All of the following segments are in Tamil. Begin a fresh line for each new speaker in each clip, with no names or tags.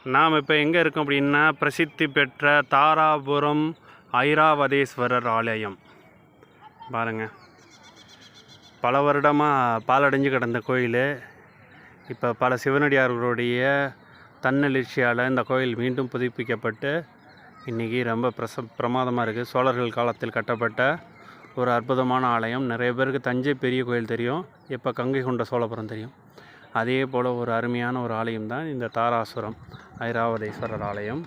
நாம் இப்போ எங்கே இருக்கோம் அப்படின்னா பிரசித்தி பெற்ற தாராபுரம் ஐராவதேஸ்வரர் ஆலயம் பாருங்கள். பல வருடமாக பாலடைஞ்சு கிடந்த கோயில் இப்போ பல சிவனடியார்களுடைய தன்னெழுச்சியால் இந்த கோயில் மீண்டும் புதுப்பிக்கப்பட்டு இன்றைக்கி ரொம்ப பிரமாதமாக இருக்குது. சோழர்கள் காலத்தில் கட்டப்பட்ட ஒரு அற்புதமான ஆலயம். நிறைய பேருக்கு தஞ்சை பெரிய கோயில் தெரியும், இப்போ கங்கை கொண்ட சோழபுரம் தெரியும். அதே போல் ஒரு அருமையான ஒரு ஆலயம் தான் இந்த தாராசுரம் ஐராவதேஸ்வரர் ஆலயம்.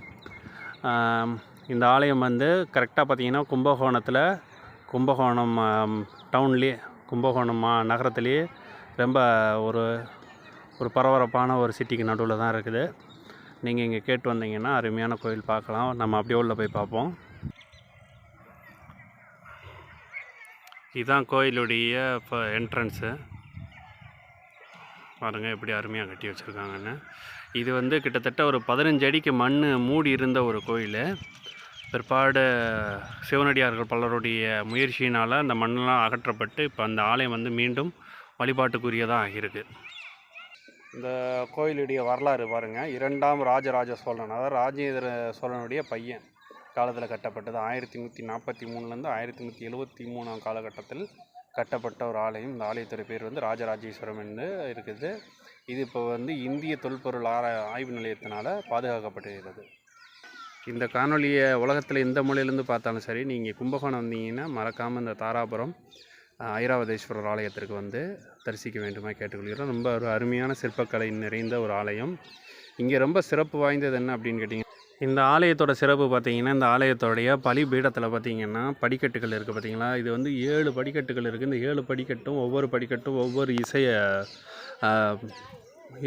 இந்த ஆலயம் வந்து கரெக்டாக பார்த்திங்கன்னா கும்பகோணம் டவுன்லேயே, கும்பகோணம் நகரத்துலேயே ரொம்ப ஒரு பரபரப்பான ஒரு சிட்டிக்கு நடுவில் தான் இருக்குது. நீங்கள் இங்கே கேட்டு வந்தீங்கன்னா அருமையான கோயில் பார்க்கலாம். நம்ம அப்படியே உள்ள போய் பார்ப்போம். இதுதான் கோயிலுடைய இப்போ என்ட்ரன்ஸு பாருங்கள், எப்படி அருமையாக கட்டி வச்சுருக்காங்கன்னு. இது வந்து கிட்டத்தட்ட ஒரு 15 அடிக்கு மண் மூடி இருந்த ஒரு கோயில். பிற்பாடு சிவனடியார்கள் பலருடைய முயற்சியினால் அந்த மண்ணெலாம் அகற்றப்பட்டு இப்போ அந்த ஆலயம் வந்து மீண்டும் வழிபாட்டுக்குரியதாக ஆகியிருக்கு. இந்த கோயிலுடைய வரலாறு பாருங்கள். 2ஆம் ராஜராஜ சோழன், அதாவது ராஜேந்திர சோழனுடைய பையன் காலத்தில் கட்டப்பட்டது. 1143லேருந்து 1173 காலகட்டத்தில் கட்டப்பட்ட ஒரு ஆலயம். இந்த ஆலயத்தோட பேர் வந்து ராஜராஜேஸ்வரம் என்று இருக்குது. இது இப்போ வந்து இந்திய தொல்பொருள் ஆய்வு நிலையத்தினால் பாதுகாக்கப்படுகிறது. இந்த காணொலியை உலகத்தில் எந்த மொழியிலேருந்து பார்த்தாலும் சரி, நீங்கள் கும்பகோணம் வந்தீங்கன்னா மறக்காமல் இந்த தாராபுரம் ஐராவதேஸ்வரர் ஆலயத்திற்கு வந்து தரிசிக்க வேண்டுமா கேட்டுக்கொள்கிறோம். ரொம்ப ஒரு அருமையான சிற்பக்கலை நிறைந்த ஒரு ஆலயம். இங்கே ரொம்ப சிறப்பு வாய்ந்தது என்ன அப்படின்னு கேட்டிங்கன்னா, இந்த ஆலயத்தோட சிறப்பு பார்த்திங்கன்னா, இந்த ஆலயத்தோடைய பலிபீடத்தில் பார்த்திங்கன்னா படிக்கட்டுகள் இருக்குது பார்த்திங்களா. இது வந்து 7 படிக்கட்டுகள் இருக்குது. இந்த 7 படிக்கட்டும் ஒவ்வொரு படிக்கட்டும் ஒவ்வொரு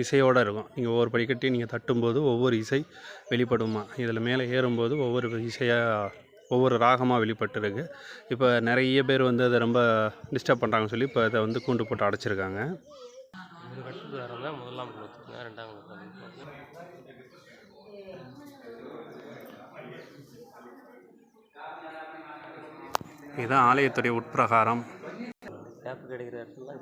இசையோடு இருக்கும். நீங்கள் ஒவ்வொரு படிக்கட்டையும் நீங்கள் தட்டும்போது ஒவ்வொரு இசை வெளிப்படுமா. இதில் மேலே ஏறும்போது ஒவ்வொரு ராகமாக வெளிப்பட்டுருக்கு. இப்போ நிறைய பேர் வந்து அதை ரொம்ப டிஸ்டர்ப் பண்ணுறாங்கன்னு சொல்லி இப்போ அதை வந்து கூண்டு போட்டு அடைச்சிருக்காங்க. இதுதான் ஆலயத்துடைய உட்பிரகாரம். கிடைக்கிற இடத்துல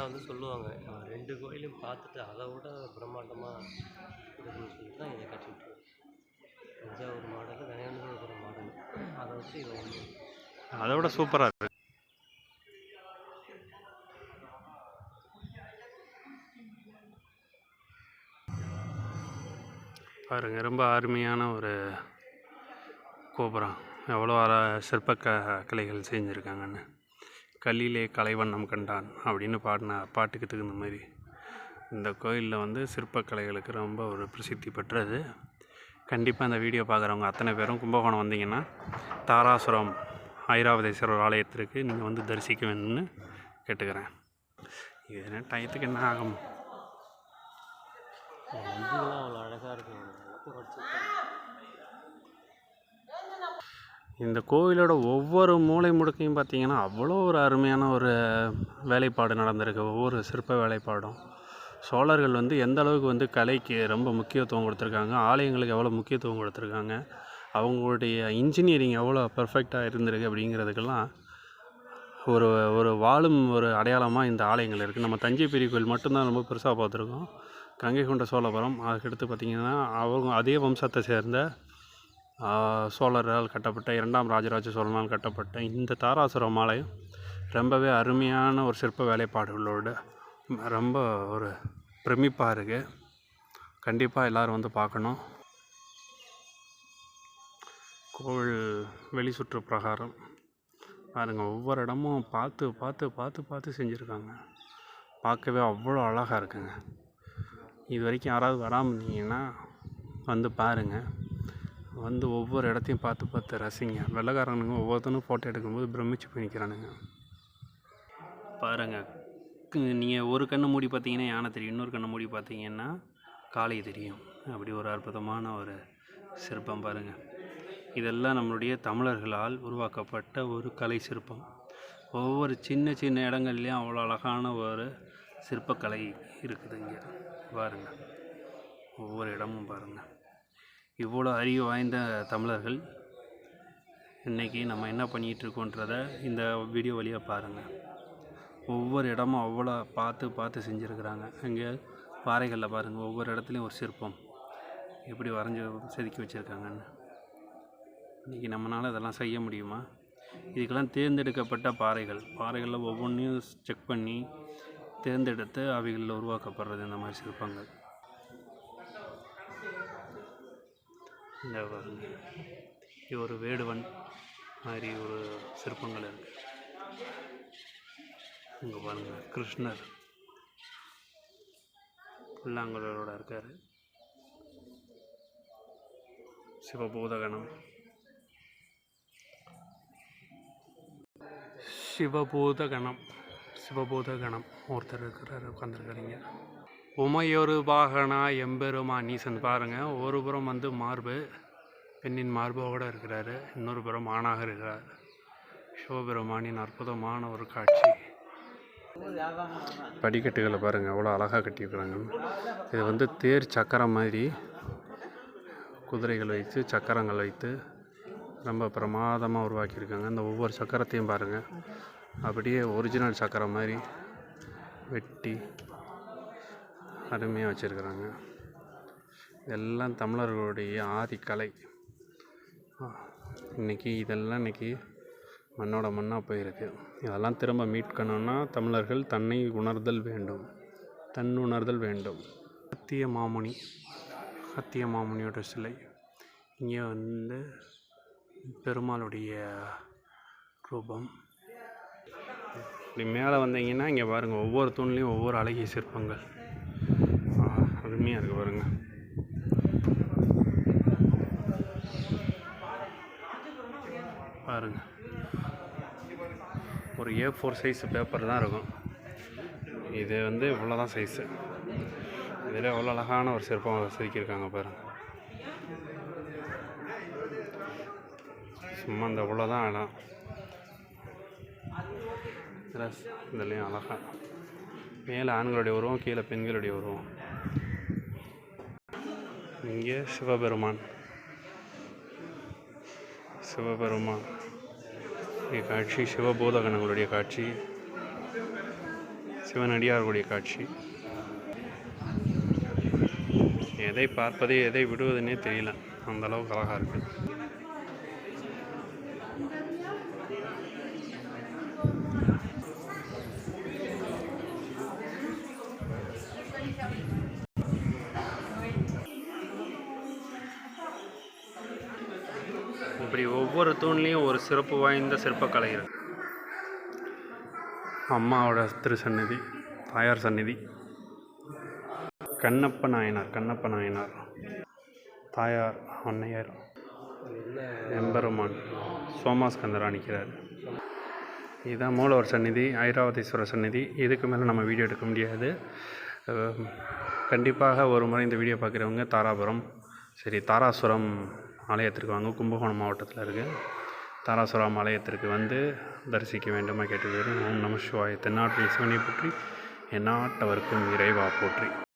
வந்து சொல்லுவாங்க, 2 கோயிலையும் பார்த்துட்டு அதை விட பிரம்மாண்டமாக இருக்குன்னு சொல்லி தான் இதை கட்டிட்டு தஞ்சாவூர் மாடல், விளையாண்டு மாடல், அதை வச்சு இதை வந்து அதை விட சூப்பராக இருக்குது. பாருங்கள், ரொம்ப அருமையான ஒரு கோபுரம். எவ்வளோ சிற்ப கலைகள் செஞ்சுருக்காங்கன்னு. கல்லிலே கலைவண்ணம் கண்டான் அப்படின்னு பாட்டுக்கு தகுந்த மாதிரி இந்த கோயிலில் வந்து சிற்பக்கலைகளுக்கு ரொம்ப ஒரு பிரசித்தி பெற்றது. கண்டிப்பாக இந்த வீடியோ பார்க்குறவங்க அத்தனை பேரும் கும்பகோணம் வந்தீங்கன்னா தாராசுரம் ஐராவதேஸ்வரர் ஆலயத்திற்கு நீங்கள் வந்து தரிசிக்க வேணும்னு கேட்டுக்கிறேன். இது என்ன டயத்துக்கு என்ன ஆகும். அவ்வளோ அழகாக இருக்கும். இந்த கோவிலோட ஒவ்வொரு மூலை முடுக்கையும் பார்த்திங்கன்னா அவ்வளோ ஒரு அருமையான ஒரு வேலைப்பாடு நடந்திருக்கு. ஒவ்வொரு சிற்ப வேலைப்பாடும் சோழர்கள் வந்து எந்த அளவுக்கு வந்து கலைக்கு ரொம்ப முக்கியத்துவம் கொடுத்துருக்காங்க, ஆலயங்களுக்கு எவ்வளோ முக்கியத்துவம் கொடுத்துருக்காங்க, அவங்களுடைய இன்ஜினியரிங் எவ்வளோ பர்ஃபெக்டாக இருந்திருக்கு அப்படிங்கிறதுக்கெல்லாம் ஒரு வாழும் ஒரு அடையாளமாக இந்த ஆலயங்கள் இருக்குது. நம்ம தஞ்சை பெரிய கோயில் மட்டும்தான் ரொம்ப பெருசாக பார்த்துருக்கோம். கங்கை கொண்ட சோழபுரம், அதுக்கடுத்து பார்த்திங்கன்னா அவங்க அதே வம்சத்தை சேர்ந்த சோழரால் கட்டப்பட்ட 2ஆம் ராஜராஜ சோழனால் கட்டப்பட்ட இந்த தாராசுரம் ஆலயம் ரொம்பவே அருமையான ஒரு சிற்ப வேலைப்பாடுகளோடு ரொம்ப ஒரு பிரமிப்பாக இருக்குது. கண்டிப்பாக எல்லோரும் வந்து பார்க்கணும். கோவில் வெளி சுற்று பிரகாரம் பாருங்கள், ஒவ்வொரு இடமும் பார்த்து பார்த்து பார்த்து பார்த்து செஞ்சுருக்காங்க. பார்க்கவே அவ்வளோ அழகாக இருக்குங்க. இது வரைக்கும் யாராவது வராமல் இருந்தீங்கன்னா வந்து பாருங்கள். வந்து ஒவ்வொரு இடத்தையும் பார்த்து பார்த்து ரசிங்க. வெள்ளைக்காரனுங்க ஒவ்வொருத்தனும் ஃபோட்டோ எடுக்கும்போது பிரமிச்சு போய் நிற்கிறானுங்க. பாருங்கள், நீங்கள் ஒரு கண்ணை மூடி பார்த்தீங்கன்னா யானை தெரியும், இன்னொரு கண்ணை மூடி பார்த்தீங்கன்னா காளை தெரியும். அப்படி ஒரு அற்புதமான ஒரு சிற்பம் பாருங்கள். இதெல்லாம் நம்மளுடைய தமிழர்களால் உருவாக்கப்பட்ட ஒரு கலை சிற்பம். ஒவ்வொரு சின்ன சின்ன இடங்கள்லையும் அவ்வளோ அழகான ஒரு சிற்பக்கலை இருக்குது இங்கே பாருங்கள். ஒவ்வொரு இடமும் பாருங்கள். இவ்வளோ அறிவு வாய்ந்த தமிழர்கள் இன்றைக்கி நம்ம என்ன பண்ணிகிட்ருக்கோன்றதை இந்த வீடியோ வழியாக பாருங்கள். ஒவ்வொரு இடமும் அவ்வளோ பார்த்து செஞ்சுருக்குறாங்க. இங்கே பாறைகளில் பாருங்கள், ஒவ்வொரு இடத்துலையும் ஒரு சிற்பம் எப்படி வரைஞ்சி செதுக்கி வச்சுருக்காங்கன்னு. இன்றைக்கி நம்மளால் இதெல்லாம் செய்ய முடியுமா? இதுக்கெல்லாம் தேர்ந்தெடுக்கப்பட்ட பாறைகளில் ஒவ்வொன்றையும் செக் பண்ணி தேர்ந்தெடுத்து அவைகளில் உருவாக்கப்படுறது இந்த மாதிரி சிற்பங்கள். இந்த இது ஒரு வேடுவன் மாதிரி ஒரு சிற்பங்கள் இருக்குது. இங்கே பாருங்கள், கிருஷ்ணர் புல்லாங்குழலோட இருக்கார். சிவபூதகணம் ஒருத்தர் இருக்கிறார், உட்காந்துருக்காருங்க. உமையொரு பாகனா எம்பெருமான் ஈசன் பாருங்கள். ஒரு புறம் வந்து மார்பு, பெண்ணின் மார்போடு இருக்கிறாரு, இன்னொரு புறம் ஆணாக இருக்கிறார். சிவபெருமானின் அற்புதமான ஒரு காட்சி. படிக்கட்டுகளை பாருங்கள், எவ்வளோ அழகாக கட்டியிருக்கிறாங்க. இது வந்து தேர் சக்கரம் மாதிரி குதிரைகள் வைத்து சக்கரங்கள் வைத்து ரொம்ப பிரமாதமாக உருவாக்கியிருக்காங்க. இந்த ஒவ்வொரு சக்கரத்தையும் பாருங்கள், அப்படியே ஒரிஜினல் சக்கரம் மாதிரி வெட்டி அருமையாக வச்சுருக்குறாங்க. இதெல்லாம் தமிழர்களுடைய ஆதிக்கலை. இதெல்லாம் இன்றைக்கி மண்ணோட மண்ணாக போயிருக்கு. இதெல்லாம் திரும்ப மீட்கணும்னா தமிழர்கள் தன்னுணர்தல் வேண்டும். சத்திய மாமுனியோட சிலை. இங்கே வந்து பெருமாளுடைய ரூபம். இப்படி மேலே வந்தீங்கன்னா இங்கே பாருங்கள், ஒவ்வொரு தூண்லேயும் ஒவ்வொரு அழகிய சிற்பங்கள் அருமையாக இருக்குது பாருங்கள். பாருங்கள், ஒரு A4 சைஸ் பேப்பர் தான் இருக்கும். இது வந்து இவ்வளோ தான் சைஸு. இதில் எவ்வளோ அழகான ஒரு சிற்பம் செதுக்கியிருக்காங்க பாருங்கள். சும்மா இந்த இவ்வளோ தான் இடம். இதுலேயும் அழகா மேலே ஆண்களுடைய உருவம், கீழே பெண்களுடைய உருவம். இங்கே சிவபெருமான் காட்சி, சிவபூதகணங்களுடைய காட்சி, சிவனடியார்களுடைய காட்சி. எதை பார்ப்பது எதை விடுவதுன்னே தெரியல, அந்தளவுக்கு அழகாக இருக்குது. இப்படி ஒவ்வொரு தூண்லேயும் ஒரு சிறப்பு வாய்ந்த சிற்பக்கலை இருக்கு. அம்மாவோட திருசந்நிதி, தாயார் சந்நிதி, கண்ணப்ப நாயனார், தாயார் அன்னையார், எம்பெருமான் சோமாஸ்கந்தரா நிற்கிறார். இதுதான் மூலவர் சந்நிதி, ஐராவதீஸ்வரர் சந்நிதி. இதுக்கு மேலே நம்ம வீடியோ எடுக்க முடியாது. கண்டிப்பாக ஒரு முறை இந்த வீடியோ பார்க்குறவங்க தாராசுரம் ஆலயத்திற்கு வாங்க. கும்பகோணம் மாவட்டத்தில் இருக்குது. தாராசுரம் ஆலயத்திற்கு வந்து தரிசிக்க வேண்டுமா கேட்டுக்கிறேன். ஓம் நம சிவாய. தென்னாட்டில் சிவனை போற்றி, எந்நாட்டவர்க்கும் இறைவா போற்றி.